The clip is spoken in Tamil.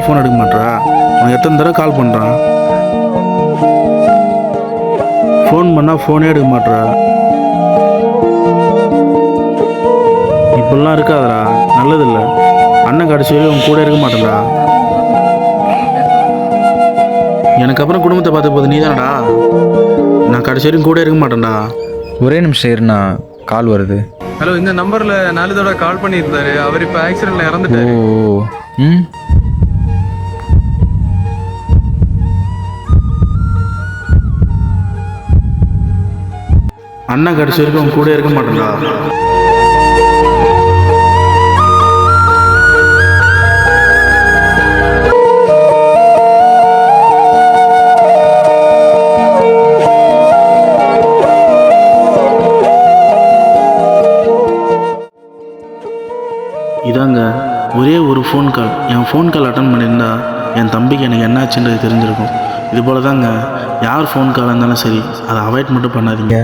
ஃபோன் எடுக்க மாட்டேறா? உனக்கு எத்தனை தடவை கால் பண்ணுறான்? ஃபோன் பண்ணால் ஃபோனே எடுக்க மாட்டேறா. இப்படிலாம் இருக்காதடா, நல்லதில்லை. அண்ணன் கடைசி வரையும் உன் கூட இருக்க மாட்டேன்டா. எனக்கு அப்புறம் குடும்பத்தை பார்த்து போது நீ தானடா. நான் கடைசி வரையும் கூட இருக்க மாட்டேன்டா. ஒரே நிமிஷம் இருண்ணா, கால் வருது. ஹலோ, இந்த நம்பர்ல 4 தடவை கால் பண்ணியிருந்தாரு. அவர் இப்போ ஆக்சிடென்ட்ல ஓ இறந்துட்டாரு. ம் அண்ணன் கடைசி வரைக்கும் உன் கூட இருக்க மாட்டேன்டா. இதாங்க ஒரே ஒரு ஃபோன் கால். என் ஃபோன் கால் அட்டன் பண்ணியிருந்தா என் தம்பிக்கு எனக்கு என்னாச்சுன்றது தெரிஞ்சிருக்கும். இது போல தாங்க, யார் ஃபோன் காலாக இருந்தாலும் சரி, அதை அவாய்ட் மட்டும் பண்ணாதீங்க.